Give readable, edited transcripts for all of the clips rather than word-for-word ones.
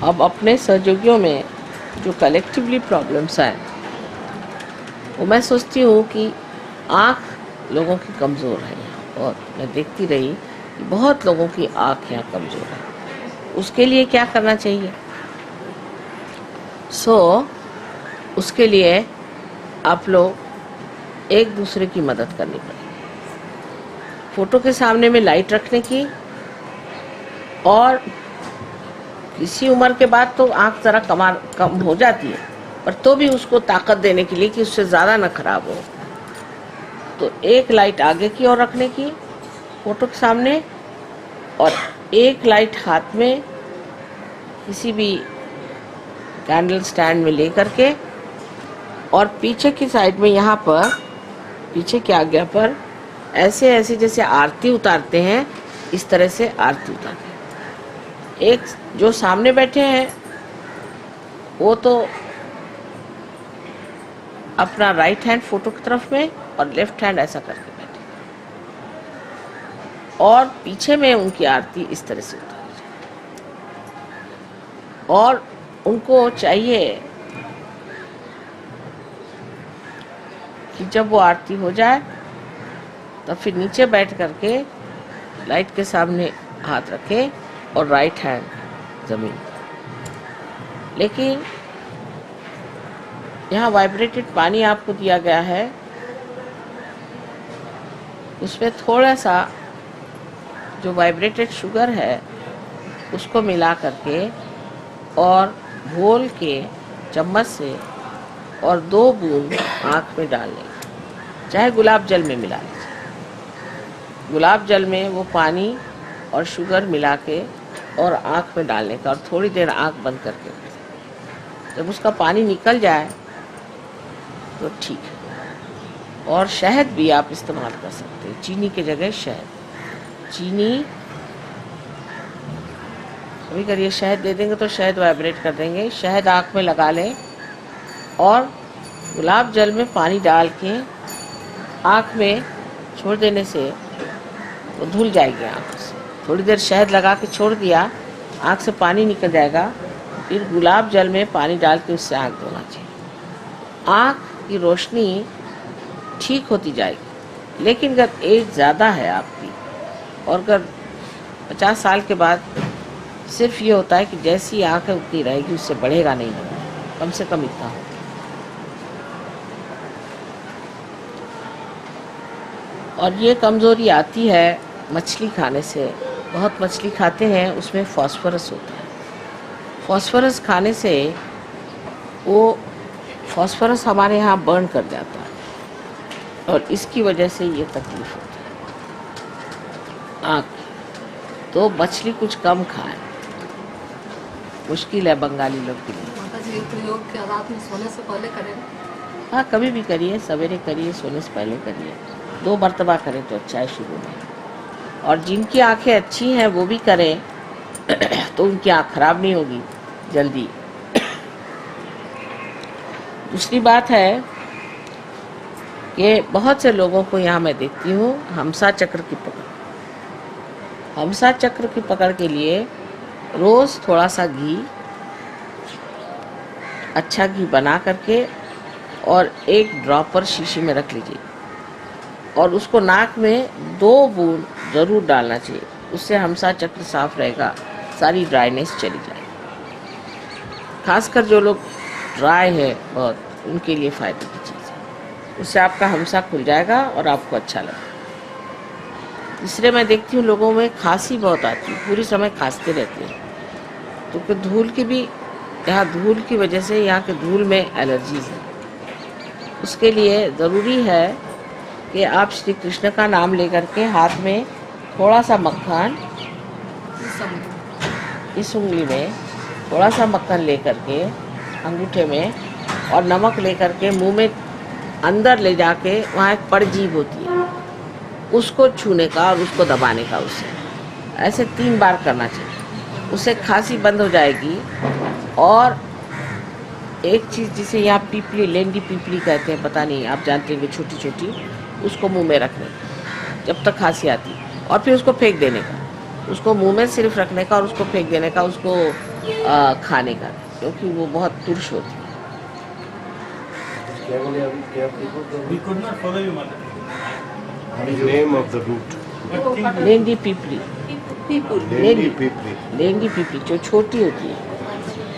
अब अपने सहयोगियों में जो कलेक्टिवली प्रॉब्लम्स आए, वो मैं सोचती हूँ कि आँख लोगों की कमज़ोर है यहाँ, और मैं देखती रही कि बहुत लोगों की आँख यहाँ कमज़ोर है। उसके लिए क्या करना चाहिए? उसके लिए आप लोग एक दूसरे की मदद करनी पड़ेगी। फ़ोटो के सामने में लाइट रखने की, और किसी उम्र के बाद तो आँख ज़रा कम हो जाती है, पर तो भी उसको ताकत देने के लिए कि उससे ज़्यादा ना खराब हो, तो एक लाइट आगे की ओर रखने की फ़ोटो के सामने, और एक लाइट हाथ में किसी भी कैंडल स्टैंड में ले करके, और पीछे की साइड में यहाँ पर पीछे की आज्ञा पर ऐसे ऐसे जैसे आरती उतारते हैं, इस तरह से आरती उतारते हैं। एक जो सामने बैठे हैं वो तो अपना राइट हैंड फोटो की तरफ में और लेफ्ट हैंड ऐसा करके बैठे, और पीछे में उनकी आरती इस तरह से उतारी जाए। और उनको चाहिए कि जब वो आरती हो जाए तब फिर नीचे बैठ करके लाइट के सामने हाथ रखें और राइट हैंड जमीन पर। लेकिन यहाँ वाइब्रेटेड पानी आपको दिया गया है, उसमें थोड़ा सा जो वाइब्रेटेड शुगर है उसको मिला करके और घोल के चम्मच से और 2 बूंद आँख में डाल लें, चाहे गुलाब जल में मिला लीजिए। गुलाब जल में वो पानी और शुगर मिला के और आँख में डालने का, और थोड़ी देर आँख बंद करके रखें। जब उसका पानी निकल जाए तो ठीक है। और शहद भी आप इस्तेमाल कर सकते हैं, चीनी की जगह शहद। चीनी अभी करिए, शहद दे देंगे तो शहद वाइब्रेट कर देंगे। शहद आँख में लगा लें और गुलाब जल में पानी डाल के आँख में छोड़ देने से वो धुल जाएगी आँख से। थोड़ी देर शहद लगा के छोड़ दिया, आँख से पानी निकल जाएगा, फिर गुलाब जल में पानी डाल के उससे आँख धोना चाहिए। आँख की रोशनी ठीक होती जाएगी। लेकिन अगर एज ज़्यादा है आपकी, और अगर 50 साल के बाद सिर्फ ये होता है कि जैसी आँख है उतनी रहेगी, उससे बढ़ेगा नहीं, कम से कम इतना हो। और ये कमज़ोरी आती है मछली खाने से। बहुत मछली खाते हैं, उसमें फास्फोरस होता है। फास्फोरस खाने से वो फास्फोरस हमारे यहाँ बर्न कर जाता है, और इसकी वजह से ये तकलीफ होती है आँख। तो मछली कुछ कम खाएं, मुश्किल है बंगाली लोग के लिए। माताजी, ये प्रयोग क्या रात में सोने से पहले करें? हाँ, कभी भी करिए, सवेरे करिए, सोने से पहले करिए। 2 मरतबा करें तो अच्छा है शुरू में। और जिनकी आंखें अच्छी हैं वो भी करें तो उनकी आँख खराब नहीं होगी जल्दी। दूसरी बात है कि बहुत से लोगों को यहाँ मैं देखती हूँ हमसा चक्र की पकड़। हमसा चक्र की पकड़ के लिए रोज़ थोड़ा सा घी, अच्छा घी बना करके और एक ड्रॉपर शीशी में रख लीजिए, और उसको नाक में 2 बूंद ज़रूर डालना चाहिए। उससे हमसा चक्र साफ रहेगा, सारी ड्राइनेस चली जाएगी। खासकर जो लोग ड्राई है बहुत, उनके लिए फ़ायदे की चीज़ है। उससे आपका हमसा खुल जाएगा और आपको अच्छा लगेगा। तीसरे मैं देखती हूँ लोगों में खांसी बहुत आती है, पूरी समय खांसते रहते हैं। तो फिर धूल की भी, यहाँ धूल की वजह से यहाँ के धूल में एलर्जीज़ है। उसके लिए ज़रूरी है कि आप श्री कृष्ण का नाम लेकर के हाथ में थोड़ा सा मक्खन, इस उंगली में थोड़ा सा मक्खन लेकर के अंगूठे में, और नमक लेकर के मुंह में अंदर ले जाके, वहाँ एक परजीभ होती है, उसको छूने का और उसको दबाने का। उससे ऐसे 3 बार करना चाहिए, उससे खांसी बंद हो जाएगी। और एक चीज़ जिसे यहाँ पीपली, लेंडी पीपली कहते हैं, पता नहीं आप जानते हैं, छोटी छोटी, उसको मुंह में रखने जब तक खांसी आती, और फिर उसको फेंक देने का। उसको मुंह में सिर्फ रखने का और उसको फेंक देने का। उसको खाने का, क्योंकि वो बहुत तुर्श होती है। We could not follow you, mother. Name of the root. लेंगी पीपली, Lendi Pipli. लेंगी पीपली जो छोटी होती है,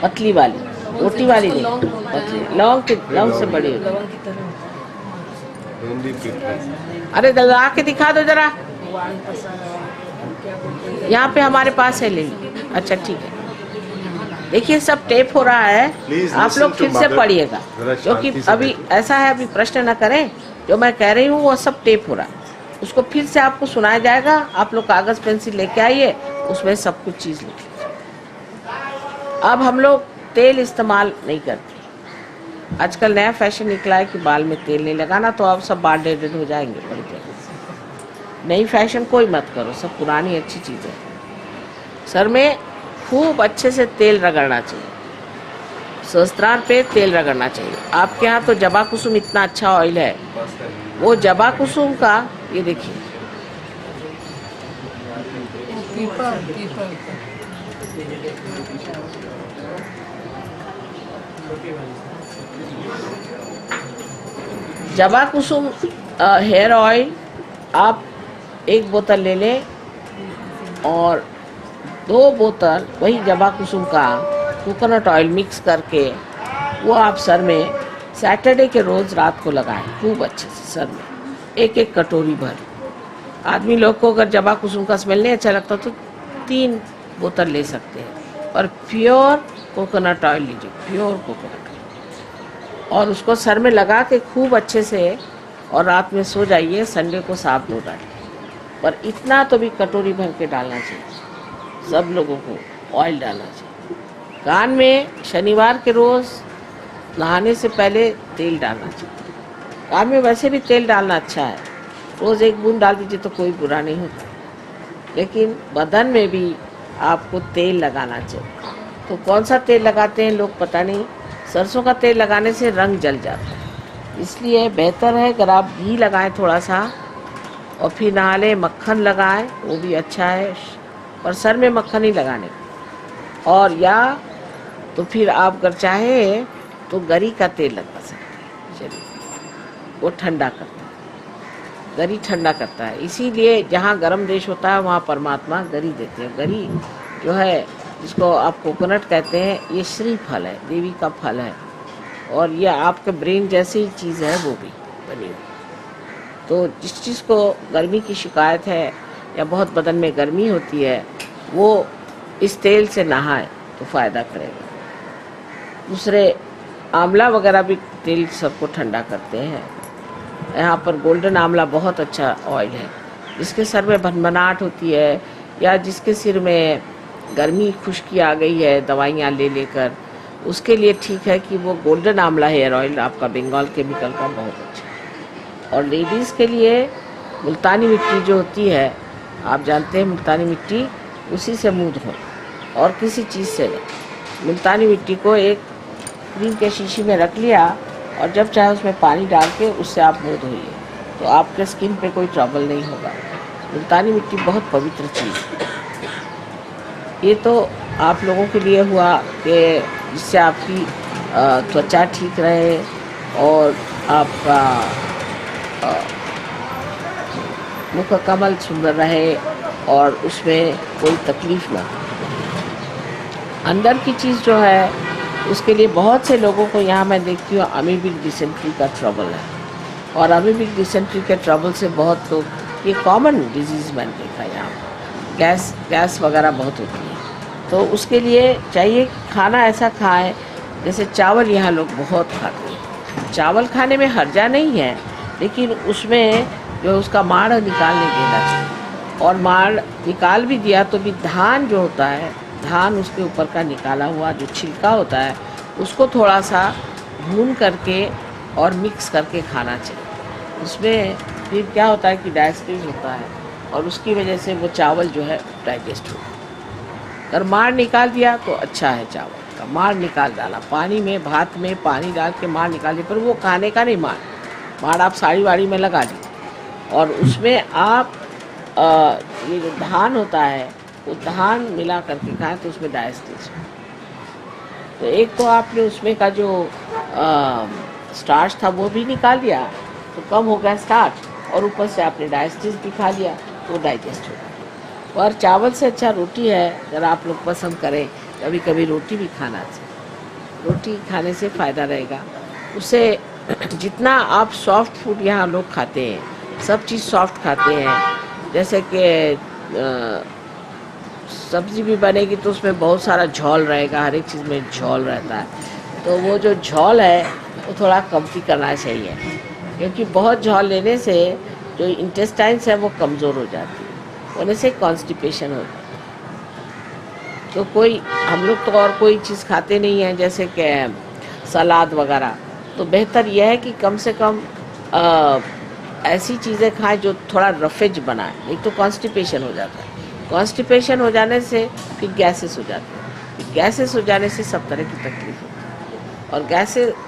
पतली वाली, मोटी वाली नहीं, पतली, लौंग से बड़ी होती है। लवंग की तरह Lendi Pipli. अरे दबा के दिखा दो जरा, यहाँ पे हमारे पास है लेंगी। अच्छा ठीक है, देखिए सब टेप हो रहा है, Please आप लोग listen फिर to से mother. पढ़िएगा, जरा क्योंकि शांति से अभी देखिए। ऐसा है, अभी प्रश्न न करें, जो मैं कह रही हूँ वो सब टेप हो रहा है, उसको फिर से आपको सुनाया जाएगा। आप लोग कागज पेंसिल लेके आइए, उसमें सब कुछ चीज़ लिख लीजिए। अब हम लोग तेल इस्तेमाल नहीं करते। आजकल नया फैशन निकला है कि बाल में तेल नहीं लगाना, तो अब सब बाल डेडेड हो जाएंगे बड़ी तेजी से। नई फैशन कोई मत करो, सब पुरानी अच्छी चीज़ें। सर में खूब अच्छे से तेल रगड़ना चाहिए, सहस्त्रार पे तेल रगड़ना चाहिए। आपके यहाँ तो जबा कुसुम इतना अच्छा ऑयल है, वो जबा कुसुम का, ये देखिए पीपल पीपल जबा कुसुम हेयर ऑयल आप एक बोतल ले लें, और 2 बोतल वही जबा कुसुम का कोकोनट ऑयल मिक्स करके वो आप सर में सैटरडे के रोज़ रात को लगाएं, खूब अच्छे से सर में, एक कटोरी भर। आदमी लोग को अगर जबा कुसुम का स्मेल नहीं अच्छा लगता तो 3 बोतल ले सकते हैं, और प्योर कोकोनट ऑयल लीजिए, प्योर कोकोनट ऑयल, और उसको सर में लगा के खूब अच्छे से, और रात में सो जाइए। संडे को साफ धो डालिए, पर इतना तो भी कटोरी भर के डालना चाहिए, सब लोगों को ऑयल डालना चाहिए। कान में शनिवार के रोज़ नहाने से पहले तेल डालना चाहिए। कान में वैसे भी तेल डालना अच्छा है, रोज़ 1 बूंद डाल दीजिए तो कोई बुरा नहीं होता, लेकिन बदन में भी आपको तेल लगाना चाहिए। तो कौन सा तेल लगाते हैं लोग पता नहीं, सरसों का तेल लगाने से रंग जल जाता है, इसलिए बेहतर है अगर आप घी लगाएं थोड़ा सा, और फिर नहा लें। मक्खन लगाएं, वो भी अच्छा है, पर सर में मक्खन ही लगाने का। और या तो फिर आप अगर चाहे तो गरी का तेल लगा सकते हैं, चलिए, वो ठंडा करता है, गरी ठंडा करता है। इसीलिए जहाँ गर्म देश होता है वहाँ परमात्मा गरी देते हैं। गरी जो है, जिसको आप कोकोनट कहते हैं, ये श्री फल है, देवी का फल है, और ये आपके ब्रेन जैसी ही चीज़ है, वो भी बनी हुई। तो जिस चीज़ को गर्मी की शिकायत है या बहुत बदन में गर्मी होती है, वो इस तेल से नहाए तो फ़ायदा करेगा। दूसरे आंवला वगैरह भी तेल सबको ठंडा करते हैं। यहाँ पर गोल्डन आंवला बहुत अच्छा ऑयल है। जिसके सर में भनभनाहट होती है, या जिसके सिर में गर्मी खुश्की आ गई है दवाइयाँ ले लेकर, उसके लिए ठीक है कि वो गोल्डन आंवला हेयर ऑयल आपका बंगाल केमिकल का बहुत अच्छा है। और लेडीज़ के लिए मुल्तानी मिट्टी जो होती है, आप जानते हैं मुल्तानी मिट्टी, उसी से मुँह धो, और किसी चीज़ से नहीं। मुल्तानी मिट्टी को एक क्रीम के शीशी में रख लिया, और जब चाहे उसमें पानी डाल के उससे आप मुँह धोइए, तो आपके स्किन पे कोई ट्रबल नहीं होगा। मुल्तानी मिट्टी बहुत पवित्र चीज़ है। ये तो आप लोगों के लिए हुआ कि जिससे आपकी त्वचा ठीक रहे, और आपका मुख का कमल सुंदर रहे, और उसमें कोई तकलीफ ना हो। अंदर की चीज़ जो है, उसके लिए बहुत से लोगों को यहाँ मैं देखती हूँ अमीबिक डिसेंट्री का ट्रबल है, और अमीबिक डिसेंट्री के ट्रबल से बहुत लोग, ये कॉमन डिजीज़ मैंने देखा यहाँ, गैस वगैरह बहुत होती है। तो उसके लिए चाहिए खाना ऐसा खाएं, जैसे चावल यहाँ लोग बहुत खाते हैं। चावल खाने में हर्जा नहीं है, लेकिन उसमें जो उसका माड़ निकालने देना चाहिए, और माड़ निकाल भी दिया तो भी धान जो होता है, धान उसके ऊपर का निकाला हुआ जो छिलका होता है, उसको थोड़ा सा भून करके और मिक्स करके खाना चाहिए। उसमें फिर क्या होता है कि डाइजेस्टिव होता है, और उसकी वजह से वो चावल जो है डाइजेस्ट होता है। अगर माड़ निकाल दिया तो अच्छा है, चावल का माड़ निकाल डाला पानी में, भात में पानी डाल के माड़ निकाल दिया, पर वो खाने का नहीं माड़ आप साड़ी वाड़ी में लगा दी, और उसमें आप ये जो धान होता है वो धान मिला करके खाएं तो उसमें डाइजेस्टिव। तो एक तो आपने उसमें का जो स्टार्च था वो भी निकाल दिया, तो कम हो गया स्टार्च, और ऊपर से आपने डाइजेस्टिव भी खा लिया तो डाइजेस्ट हो गया। और चावल से अच्छा रोटी है, अगर आप लोग पसंद करें कभी कभी रोटी भी खाना चाहिए। रोटी खाने से फ़ायदा रहेगा। उससे जितना आप सॉफ्ट फूड यहाँ लोग खाते हैं, सब चीज़ सॉफ्ट खाते हैं, जैसे कि सब्ज़ी भी बनेगी तो उसमें बहुत सारा झोल रहेगा, हर एक चीज़ में झोल रहता है, तो वो जो झोल है वो थोड़ा कमती करना चाहिए, क्योंकि बहुत झोल लेने से जो इंटेस्टाइन्स है वो कमज़ोर हो जाती है, होने से कॉन्स्टिपेशन होता है। तो कोई हम लोग तो और कोई चीज़ खाते नहीं हैं, जैसे कि सलाद वगैरह, तो बेहतर यह है कि कम से कम ऐसी चीज़ें खाएं जो थोड़ा रफेज बनाए, नहीं तो कॉन्स्टिपेशन हो जाता है। कॉन्स्टिपेशन हो जाने से फिर गैसेस हो जाती है, गैसेस हो जाने से सब तरह की तकलीफ होती है। और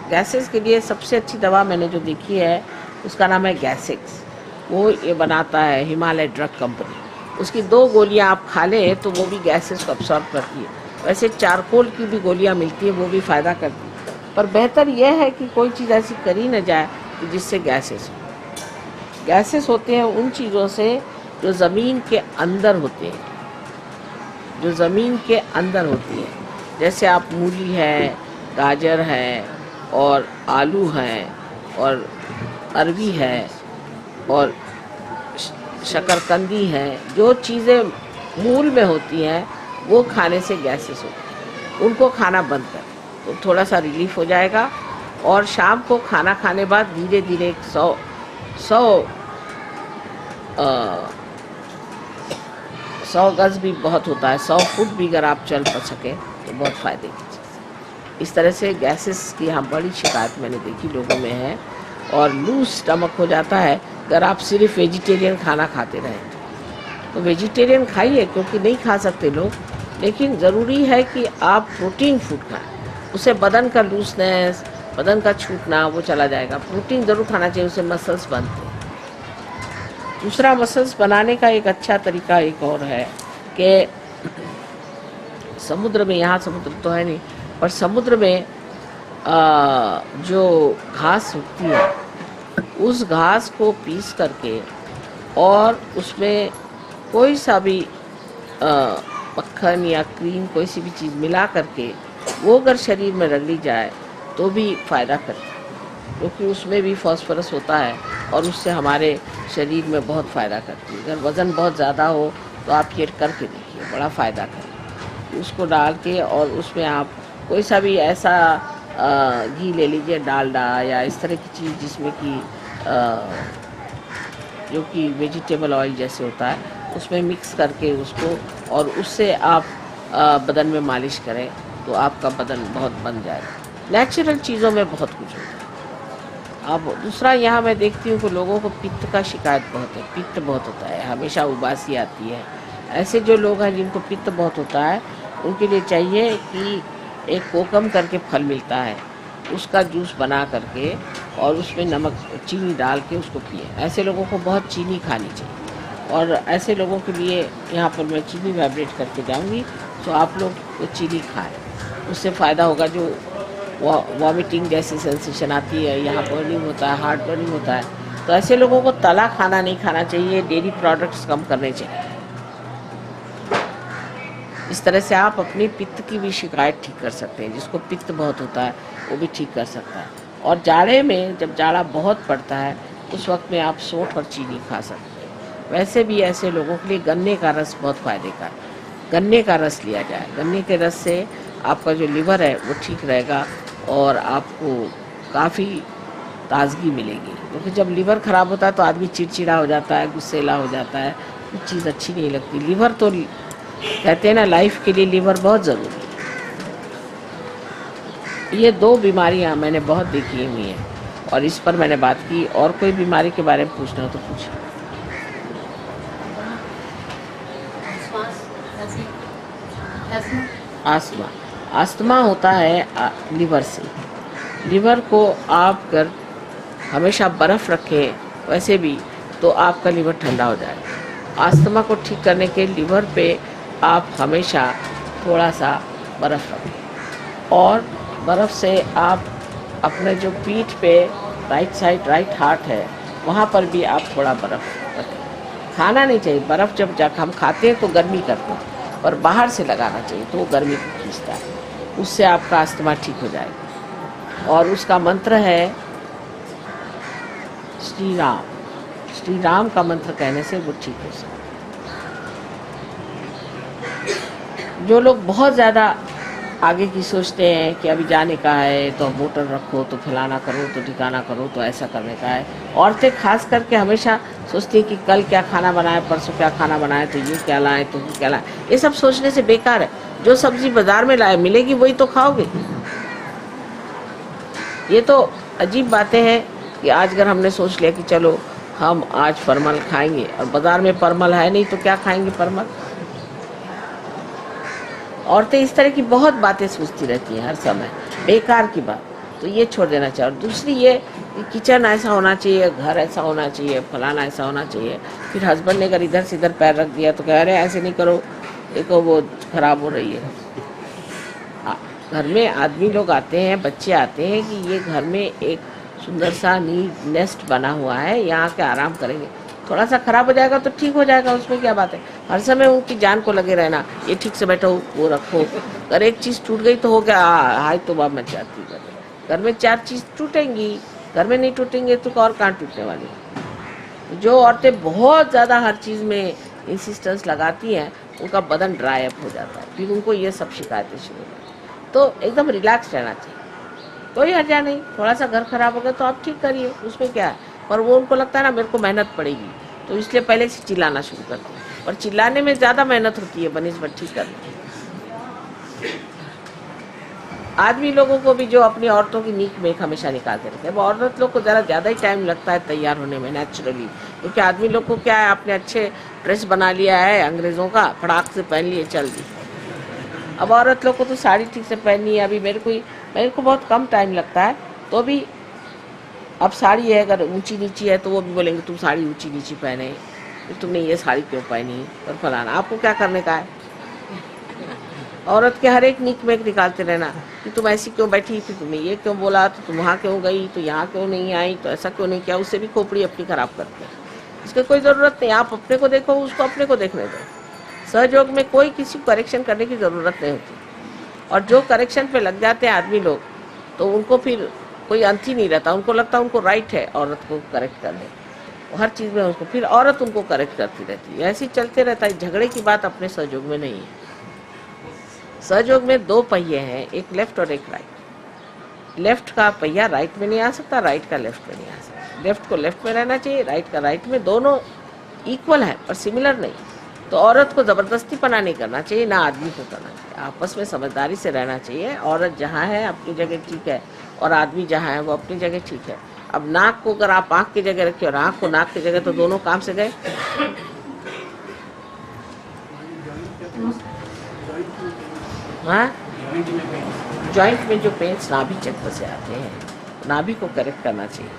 गैसेस के लिए सबसे अच्छी दवा मैंने जो देखी है उसका नाम है गैसेक्स। वो ये बनाता है हिमालय ड्रग कंपनी। उसकी 2 गोलियां आप खा लें तो वो भी गैसेस को अब्सॉर्ब करती है। वैसे चारकोल की भी गोलियां मिलती है, वो भी फ़ायदा करती है, पर बेहतर यह है कि कोई चीज़ ऐसी करी न जाए कि जिससे गैसेस हो। गैसेस होते हैं उन चीज़ों से जो ज़मीन के अंदर होते हैं, जो ज़मीन के अंदर होती हैं, जैसे आप मूली है, गाजर है, और आलू है, और अरवी है, और शकरकंदी है। जो चीज़ें मूल में होती हैं वो खाने से गैसेस होती हैं, उनको खाना बंद कर तो थोड़ा सा रिलीफ हो जाएगा। और शाम को खाना खाने बाद धीरे धीरे 100 गज़ भी बहुत होता है, 100 फुट भी अगर आप चल सकें तो बहुत फ़ायदे की चीज़। इस तरह से गैसेस की यहाँ बड़ी शिकायत मैंने देखी लोगों में है, और लूज स्टमक हो जाता है अगर आप सिर्फ वेजिटेरियन खाना खाते रहें। तो वेजिटेरियन खाइए, क्योंकि नहीं खा सकते लोग, लेकिन ज़रूरी है कि आप प्रोटीन फूड खाएं, उससे बदन का लूजनेस, बदन का छूटना वो चला जाएगा। प्रोटीन ज़रूर खाना चाहिए, उससे मसल्स बनते हैं। दूसरा, मसल्स बनाने का एक अच्छा तरीका एक और है कि समुद्र में, यहाँ समुद्र तो है नहीं, पर समुद्र में जो घास उगती है उस घास को पीस करके और उसमें कोई सा भी मक्खन या क्रीम, कोई सी भी चीज़ मिला करके वो अगर शरीर में रगड़ी जाए तो भी फ़ायदा करती है, क्योंकि उसमें भी फास्फोरस होता है और उससे हमारे शरीर में बहुत फ़ायदा करती है। अगर वज़न बहुत ज़्यादा हो तो आप ये करके देखिए, बड़ा फ़ायदा करें। उसको डाल के और उसमें आप कोई सा भी ऐसा घी ले लीजिए, डालडा या इस तरह की चीज़ जिसमें कि जो कि वेजिटेबल ऑयल जैसे होता है, उसमें मिक्स करके उसको, और उससे आप बदन में मालिश करें तो आपका बदन बहुत बन जाएगा। नेचुरल चीज़ों में बहुत कुछ होता है। अब दूसरा, यहाँ मैं देखती हूँ कि लोगों को पित्त का शिकायत बहुत है, पित्त बहुत होता है, हमेशा उबासी आती है। ऐसे जो लोग हैं जिनको पित्त बहुत होता है, उनके लिए चाहिए कि एक कोकम करके फल मिलता है, उसका जूस बना करके और उसमें नमक चीनी डाल के उसको पिए। ऐसे लोगों को बहुत चीनी खानी चाहिए, और ऐसे लोगों के लिए यहाँ पर मैं चीनी वाइब्रेट करके जाऊँगी, तो आप लोग वो चीनी खाएँ, उससे फ़ायदा होगा। जो वॉमिटिंग जैसी सेंसेशन आती है, यहाँ बर्निंग होता है, हार्ट बर्निंग होता है, तो ऐसे लोगों को तला खाना नहीं खाना चाहिए, डेयरी प्रोडक्ट्स कम करने चाहिए। इस तरह से आप अपनी पित्त की भी शिकायत ठीक कर सकते हैं। जिसको पित्त बहुत होता है वो भी ठीक कर सकता है। और जाड़े में, जब जाड़ा बहुत पड़ता है, उस वक्त में आप सौंठ और चीनी खा सकते हैं। वैसे भी ऐसे लोगों के लिए गन्ने का रस बहुत फ़ायदे का है, गन्ने का रस लिया जाए। गन्ने के रस से आपका जो लिवर है वो ठीक रहेगा और आपको काफ़ी ताजगी मिलेगी, क्योंकि जब लिवर ख़राब होता है तो आदमी चिड़चिड़ा हो जाता है, गुस्सेला हो जाता है, कुछ चीज़ अच्छी नहीं लगती। लिवर तो कहते हैं ना, लाइफ के लिए लिवर बहुत ज़रूरी है। ये 2 बीमारियां मैंने बहुत देखी हुई हैं और इस पर मैंने बात की। और कोई बीमारी के बारे में पूछना हो तो पूछिए। आस्थमा होता है लिवर से। लिवर को आप अगर हमेशा बर्फ़ रखें वैसे भी तो आपका लिवर ठंडा हो जाएगा। आस्थमा को ठीक करने के लिवर पे आप हमेशा थोड़ा सा बर्फ़ रखें। और बर्फ़ से आप अपने जो पीठ पे राइट साइड राइट हार्ट है वहाँ पर भी आप थोड़ा बर्फ़ रखें। खाना नहीं चाहिए, बर्फ़ जब हम खाते हैं तो गर्मी करते हैं, और बाहर से लगाना चाहिए तो वो गर्मी को खींचता है, उससे आपका अस्थमा ठीक हो जाएगा। और उसका मंत्र है श्री राम। श्री राम का मंत्र कहने से वो ठीक हो सकता है। जो लोग बहुत ज़्यादा आगे की सोचते हैं कि अभी जाने का है तो बोतल रखो, तो फलाना करो, तो ठिकाना करो, तो ऐसा करने का है। औरतें खास करके हमेशा सोचती हैं कि कल क्या खाना बनाए, परसों क्या खाना बनाए, तो ये क्या लाएं, तो वो क्या लाएं। ये सब सोचने से बेकार है। जो सब्जी बाजार में लाए मिलेगी वही तो खाओगे। ये तो अजीब बातें हैं कि आज अगर हमने सोच लिया कि चलो हम आज परमल खाएंगे और बाजार में परमल है नहीं तो क्या खाएंगे परमल। औरतें इस तरह की बहुत बातें सोचती रहती हैं हर समय, बेकार की बात। तो ये छोड़ देना चाहिए। और दूसरी ये कि किचन ऐसा होना चाहिए, घर ऐसा होना चाहिए, फलाना ऐसा होना चाहिए। फिर हस्बैंड ने अगर इधर से इधर पैर रख दिया तो कह रहे ऐसे नहीं करो, देखो वो खराब हो रही है। घर में आदमी लोग आते हैं, बच्चे आते हैं कि ये घर में एक सुंदर सा नीट नेस्ट बना हुआ है, यहाँ के आराम करेंगे। थोड़ा सा खराब हो जाएगा तो ठीक हो जाएगा, उसमें क्या बात है। हर समय उनकी जान को लगे रहना, ये ठीक से बैठो, वो रखो। अगर एक चीज़ टूट गई तो हो गया, हाय तो बाप मैं चाहती हूँ। घर में 4 चीज़ टूटेंगी, घर में नहीं टूटेंगे तो और कहाँ टूटने वाली। जो औरतें बहुत ज़्यादा हर चीज़ में इंसिस्टेंस लगाती हैं उनका बदन ड्राई अप हो जाता है, फिर उनको ये सब शिकायतें शुरू हो जाती हैं। तो एकदम रिलैक्स रहना चाहिए, कोई हर्जा नहीं। थोड़ा सा घर खराब हो गया तो आप ठीक करिए, उसमें क्या है। पर वो उनको लगता है ना मेरे को मेहनत पड़ेगी, तो इसलिए पहले से चिल्लाना शुरू करते हैं। और चिल्लाने में ज़्यादा मेहनत होती है बनिस्बत ठीक करने। आदमी लोगों को भी जो अपनी औरतों की नीक में हमेशा निकालते रहते हैं, वो औरत लोग को ज़रा ज़्यादा ही टाइम लगता है तैयार होने में नेचुरली। क्योंकि आदमी लोग को क्या है, आपने अच्छे ड्रेस बना लिया है अंग्रेज़ों का, फटाक से पहन लिए चल दी। अब औरत लोग को तो साड़ी ठीक से पहननी है। अभी मेरे को बहुत कम टाइम लगता है, तो भी अब साड़ी है अगर ऊंची नीची है तो वो भी बोलेंगे तुम साड़ी ऊंची नीची पहने, तो तुमने ये साड़ी क्यों पहनी और फलाना। आपको क्या करने का है। औरत के हर एक नीक में निकालते रहना कि तुम ऐसी क्यों बैठी, फिर तुमने ये क्यों बोला, तो तुम वहाँ क्यों गई, तो यहाँ क्यों नहीं आई, तो ऐसा क्यों नहीं किया। उससे भी खोपड़ी अपनी खराब करते हैं। इसकी कोई ज़रूरत नहीं। आप अपने को देखो, उसको अपने को देखने दो। सहयोग में कोई किसी को करेक्शन करने की ज़रूरत नहीं होती। और जो करेक्शन पे लग जाते हैं आदमी लोग, तो उनको फिर कोई अंत ही नहीं रहता। उनको लगता है उनको राइट है औरत को करेक्ट करने, हर चीज़ में उसको, फिर औरत उनको करेक्ट करती रहती है। ऐसे ही चलते रहता है। झगड़े की बात अपने सहयोग में नहीं है। सहयोग में 2 पहिए हैं, एक लेफ्ट और एक राइट। लेफ्ट का पहिया राइट में नहीं आ सकता, राइट का लेफ्ट में नहीं आ सकता। लेफ्ट को लेफ्ट में रहना चाहिए, राइट का राइट में। दोनों इक्वल है पर सिमिलर नहीं। तो औरत को ज़बरदस्ती पना नहीं करना चाहिए, ना आदमी को करना चाहिए। आपस में समझदारी से रहना चाहिए। औरत जहाँ है अपनी जगह ठीक है, और आदमी जहाँ है वो अपनी जगह ठीक है। अब नाक को अगर आप आँख की जगह रखिए और आँख को नाक की जगह, तो दोनों काम से गए। हाँ, जॉइंट में जो पेन्स नाभि चक्र से आते हैं, नाभि को करेक्ट करना चाहिए।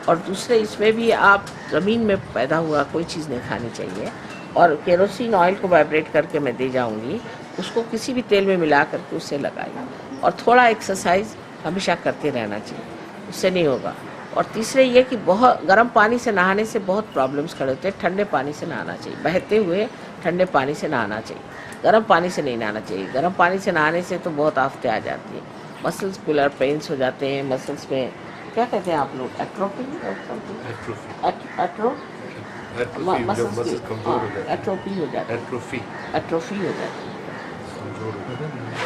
और दूसरे इसमें भी आप ज़मीन में पैदा हुआ कोई चीज़ नहीं खानी चाहिए। और केरोसिन ऑयल को वाइब्रेट करके मैं दे जाऊंगी, उसको किसी भी तेल में मिला करके उससे लगाइए। और थोड़ा एक्सरसाइज हमेशा करते रहना चाहिए, उससे नहीं होगा। और तीसरे ये कि बहुत गर्म पानी से नहाने से बहुत प्रॉब्लम्स खड़े होते हैं। ठंडे पानी से नहाना चाहिए, बहते हुए ठंडे पानी से नहाना चाहिए। गर्म पानी से नहीं नहाना चाहिए। गर्म पानी से नहाने से तो बहुत आफतें आ जाती हैं। मसल्स पुलर पेन्स हो जाते हैं, मसल्स में क्या कहते हैं आप लोग, एट्रोफी एट्रोफी हो जाती है,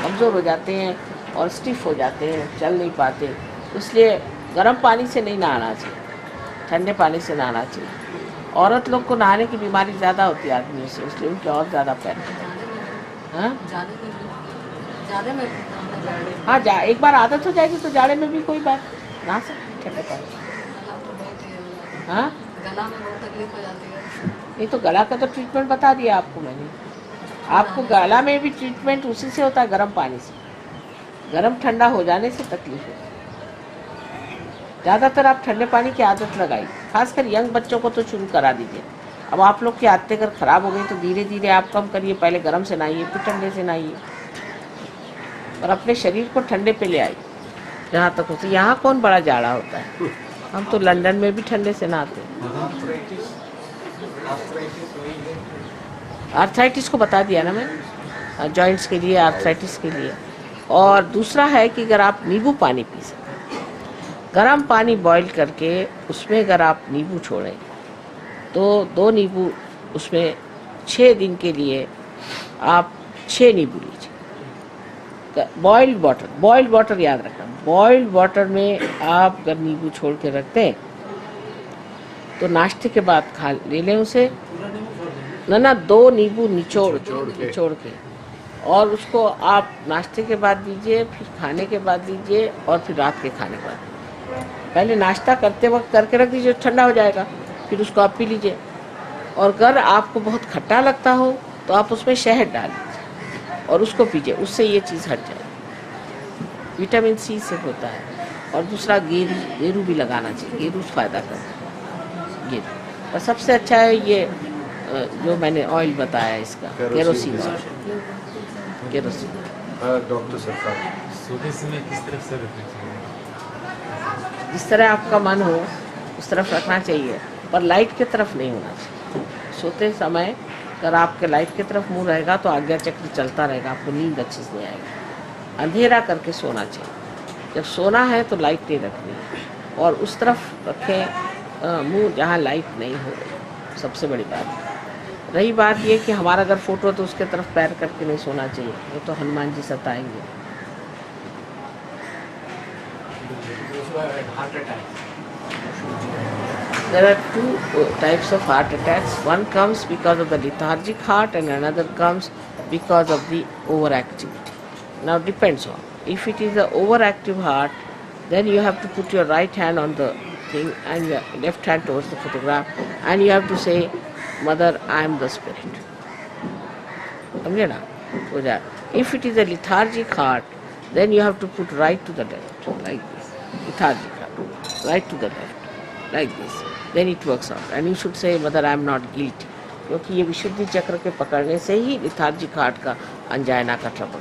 कमज़ोर हो जाते हैं और स्टिफ हो जाते हैं, चल नहीं पाते। इसलिए गर्म पानी से नहीं नहाना चाहिए, ठंडे पानी से नहाना चाहिए। औरत लोग को नहाने की बीमारी ज़्यादा होती है आदमियों से, इसलिए उनके और ज़्यादा पैर। हाँ, एक बार आदत हो जाएगी तो जाड़े में भी कोई बात नहा सकते ठंडे पानी। हाँ, गला में बहुत तकलीफ हो जाती है। नहीं तो गला का तो ट्रीटमेंट बता दिया आपको मैंने। आपको गला में भी ट्रीटमेंट उसी से होता है, गर्म पानी से। गर्म ठंडा हो जाने से तकलीफ है। ज़्यादातर आप ठंडे पानी की आदत लगाई, खासकर यंग बच्चों को तो शुरू करा दीजिए। अब आप लोग की आदतें अगर ख़राब हो गई तो धीरे धीरे आप कम करिए। पहले गर्म से नहाइए, फिर ठंडे से नहाइए। और अपने शरीर को ठंडे पे ले आई जहाँ तक होती। यहाँ कौन बड़ा जाड़ा होता है, हम तो लंदन में भी ठंडे से नहाते हैं। आर्थराइटिस को बता दिया ना मैं, जॉइंट्स के लिए, आर्थराइटिस के लिए। और दूसरा है कि अगर आप नींबू पानी पी सकते, गर्म पानी बॉईल करके उसमें अगर आप नींबू छोड़ें तो 2 नींबू उसमें 6 दिन के लिए आप 6 नींबू लीजिए। बॉइल्ड वाटर याद रखना, बॉइल्ड वाटर में आप अगर नींबू छोड़ के रखते हैं तो नाश्ते के बाद खा ले लें उसे। ना 2 नींबू निचोड़ के और उसको आप नाश्ते के बाद दीजिए, फिर खाने के बाद दीजिए और फिर रात के खाने के बाद। पहले नाश्ता करते वक्त करके रख दीजिए, ठंडा हो जाएगा, फिर उसको आप पी लीजिए। और अगर आपको बहुत खट्टा लगता हो तो आप उसमें शहद डाल लीजिए और उसको पीजिए, उससे ये चीज़ हट जाएगी। विटामिन सी से होता है। और दूसरा गेरू भी लगाना चाहिए, गेरू फ़ायदा करता है गेरू। और सबसे अच्छा है ये जो मैंने ऑयल बताया इसका, केरोसिन ऑयल, केरोसिन। डॉक्टर सरकार सोते समय किस तरफ से रखना चाहिए? जिस तरह आपका मन हो उस तरफ रखना चाहिए, पर लाइट की तरफ नहीं होना चाहिए। सोते समय अगर आपके लाइट की तरफ मुंह रहेगा तो आज्ञा चक्र चलता रहेगा, आपको नींद अच्छे से नहीं आएगी। अंधेरा करके सोना चाहिए। जब सोना है तो लाइट नहीं रखनी है और उस तरफ रखें मुंह जहाँ लाइट नहीं हो रही, सबसे बड़ी बात। रही बात ये कि हमारा अगर फोटो है तो उसके तरफ पैर करके नहीं सोना चाहिए, वो तो Hanuman ji सताएंगे। There are 2 types of heart attacks. One comes because of the lethargic heart and another comes because of the overactivity. Now depends on. If it is an overactive heart, then you have to put your right hand on the thing and your left hand towards the photograph and you have to say, Mother, I am the spirit. समझे ना? हो जाए। If it is a lethargic heart, then you have to put right to the left, like this. Lethargic heart, right to the left, like this. Then it works out. And you should say, Mother, I am not guilty. क्योंकि ये विशुद्धि चक्र के पकड़ने से ही lethargic heart का angina का trouble